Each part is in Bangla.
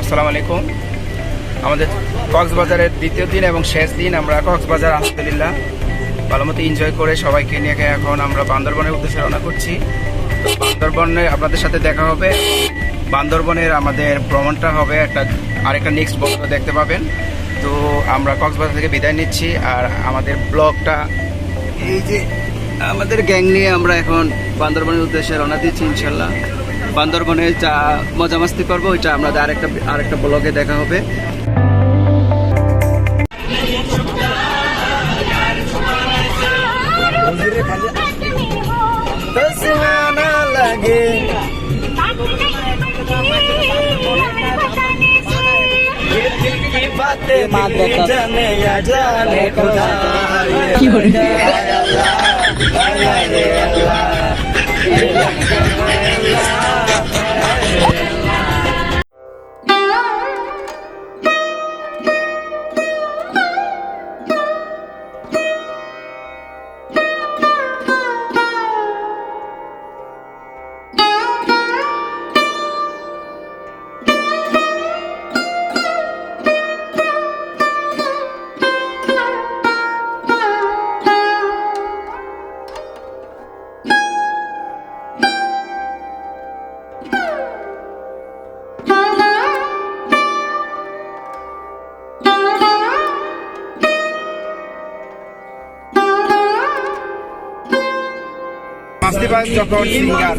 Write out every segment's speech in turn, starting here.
আসসালামু আলাইকুম। আমাদের কক্সবাজারের দ্বিতীয় দিন এবং শেষ দিন। আমরা কক্সবাজার আলহামদুলিল্লাহ ভালো মতো এনজয় করে সবাইকে নিয়ে এখন আমরা বান্দরবনের উদ্দেশ্যে রওনা করছি। বান্দরবনে আপনাদের সাথে দেখা হবে। বান্দরবনের আমাদের ভ্রমণটা হবে আরেকটা নেক্সট ব্লগ দেখতে পাবেন। তো আমরা কক্সবাজার থেকে বিদায় নিচ্ছি। আর আমাদের ব্লগটা এই যে আমাদের গ্যাং নিয়ে আমরা এখন বান্দরবনের উদ্দেশ্যে রওনা দিচ্ছি। ইনশাল্লাহ বান্দরবনে যা মজা মাস্তি করবো ওইটা আমাদের আরেকটা ব্লগে দেখা হবে। কি যখন সিঙ্গার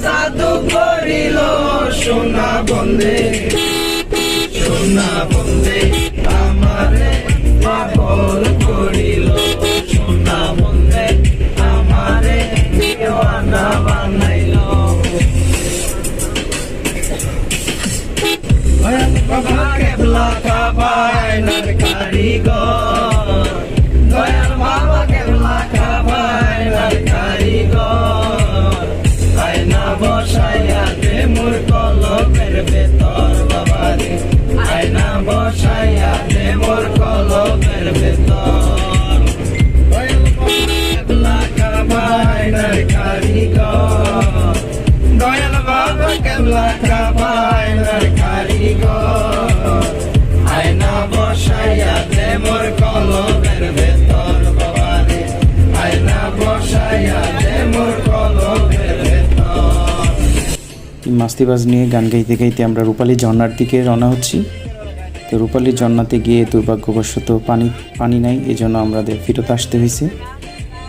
জাদু করিল সোনা বন্দে আমারে পাগল করিল সোনা বন্দে আমারে দিওয়ানা বানাইল। বাবা কেবলা কাবায়নার কারিগর দয়াল বাবা কেবলা কাবায়নার কারিগর আয়না বসাইয়া দে মোর কলমের ভেতর বাবারে আয়না বসাইয়া দে মোর কলমের ভেতর দয়াল বাবা কেবলা কাবায়নার কারিগর দয়াল বাবা কেবলা কাবায়নার কারিগর আয়না বসাইয়া দে মোর কলমের ভেতর বাবারে আয়না বসাইয়া দে মোর কলমের ভেতর। মাস্তিবাজ নিয়ে গান গাইতে গাইতে আমরা রূপালী ঝর্ণার দিকে রওনা হচ্ছি। তো রূপালী ঝর্ণাতে গিয়ে দুর্ভাগ্যবশত পানি নাই, এই জন্য আমাদের ফেরত আসতে হয়েছে।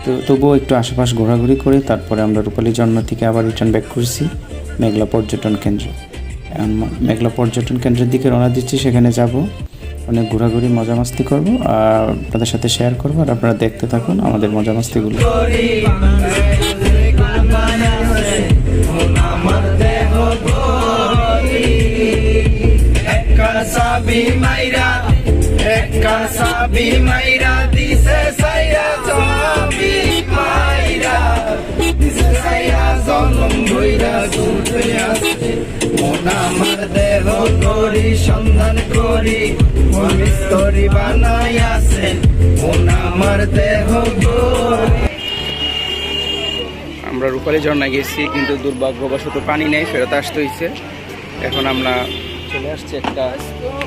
তো তবুও একটু আশেপাশ ঘোরাঘুরি করে তারপরে আমরা রূপালী ঝর্ণা থেকে আবার রিটার্ন ব্যাক করছি মেঘলা পর্যটন কেন্দ্রে। মেঘলা পর্যটন কেন্দ্রের দিকে রওনা দিচ্ছি, সেখানে যাব, অনেক ঘোরাঘুরি মজা মাস্তি করবো আর আপনাদের সাথে শেয়ার করবো। আর আপনারা দেখতে থাকুন আমাদের মজা মাস্তিগুলো। আমার দেহ করি সন্ধান করি মিস্তরি বানাই আছেন আমার দেহ। আমরা রূপালী ঝর্ণা গেছি কিন্তু দুর্ভাগ্যবশত পানি নেই, ফেরত আসতে হয়েছে। এখন আমরা চলে আসছি একটা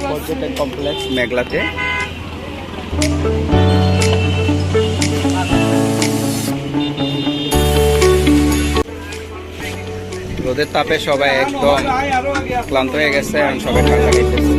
পর্যটন কমপ্লেক্স মেঘলাতে। রোদের তাপে সবাই একদম ক্লান্ত হয়ে গেছে, এখন সবাই ঠান্ডা খাইতেছে।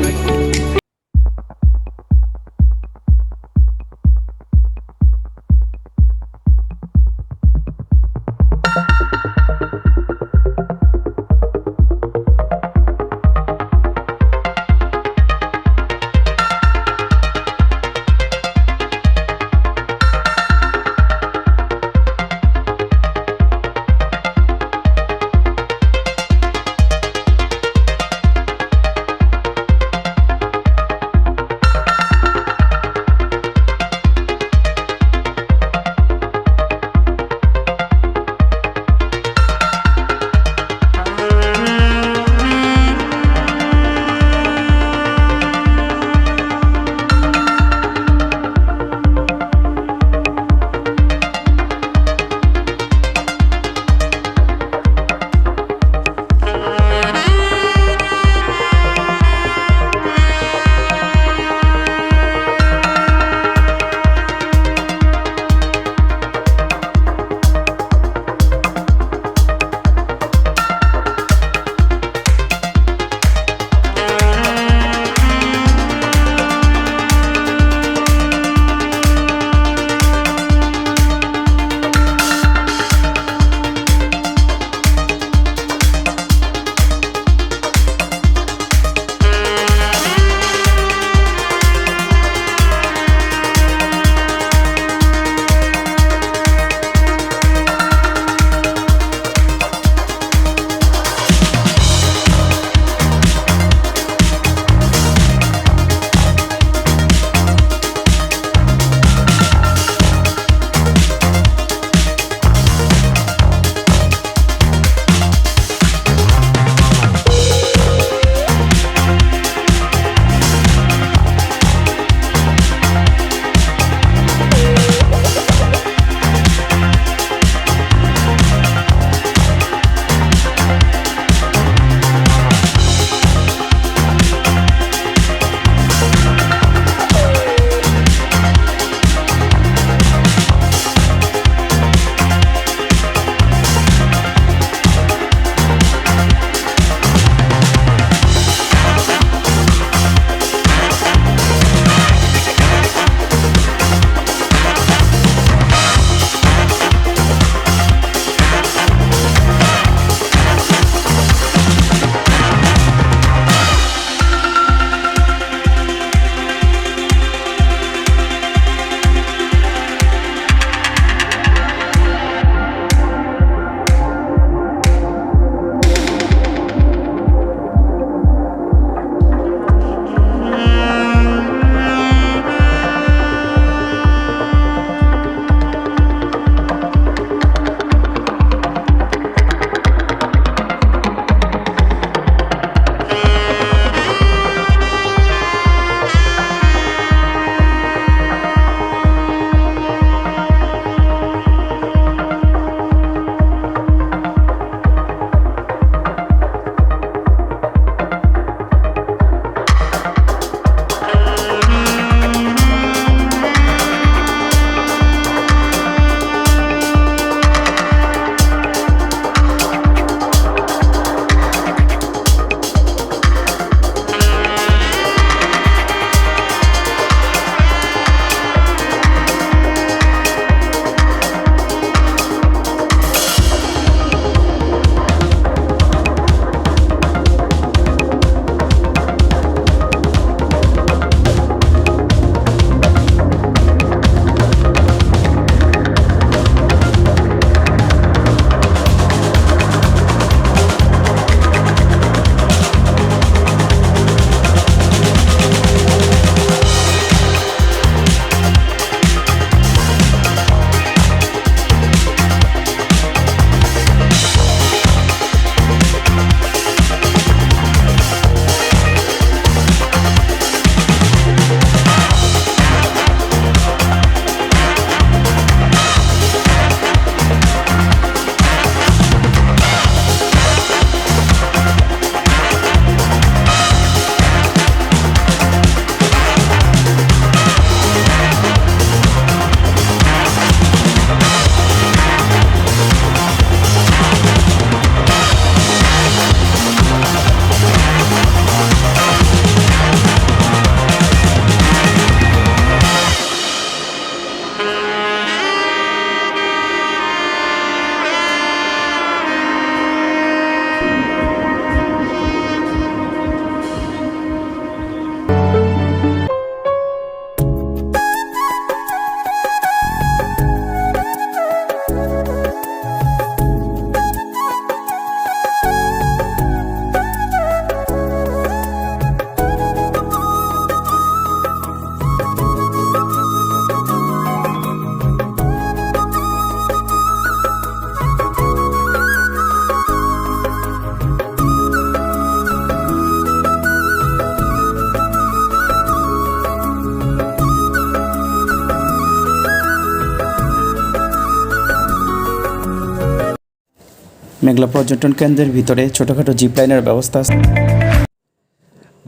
মেঘলা পর্যটন কেন্দ্রের ভিতরে ছোটোখাটো জিপ লাইনের ব্যবস্থা আছে।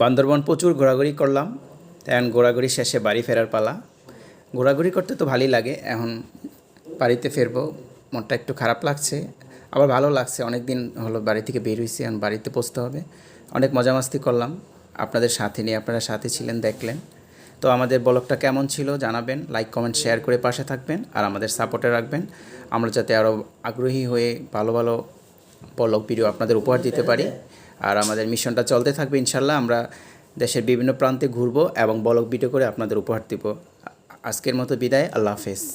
বান্দরবন প্রচুর ঘোরাঘুরি করলাম, এখন ঘোরাঘুরি শেষে বাড়ি ফেরার পালা। ঘোরাঘুরি করতে তো ভালোই লাগে, এখন বাড়িতে ফিরবো। মনটা একটু খারাপ লাগছে, আবার ভালো লাগছে। অনেক দিন হলো বাড়ি থেকে বের হয়েছি, এখন বাড়িতে পৌঁছতে হবে। অনেক মজা মাস্তি করলাম আপনাদের সাথে নিয়ে, আপনারা সাথে ছিলেন, দেখলেন। তো আমাদের ব্লগটা কেমন ছিল জানাবেন, লাইক কমেন্ট শেয়ার করে পাশে থাকবেন আর আমাদের সাপোর্টে রাখবেন, আমরা যাতে আরও আগ্রহী হয়ে ভালো ভালো ব্লগ ভিডিও আপনাদের উপহার দিতে পারি। আর আমাদের মিশনটা চলতে থাকবে ইনশাল্লাহ। আমরা দেশের বিভিন্ন প্রান্তে ঘুরবো এবং ব্লগ ভিডিও করে আপনাদের উপহার দিব। আজকের মতো বিদায়, আল্লাহ হাফেজ।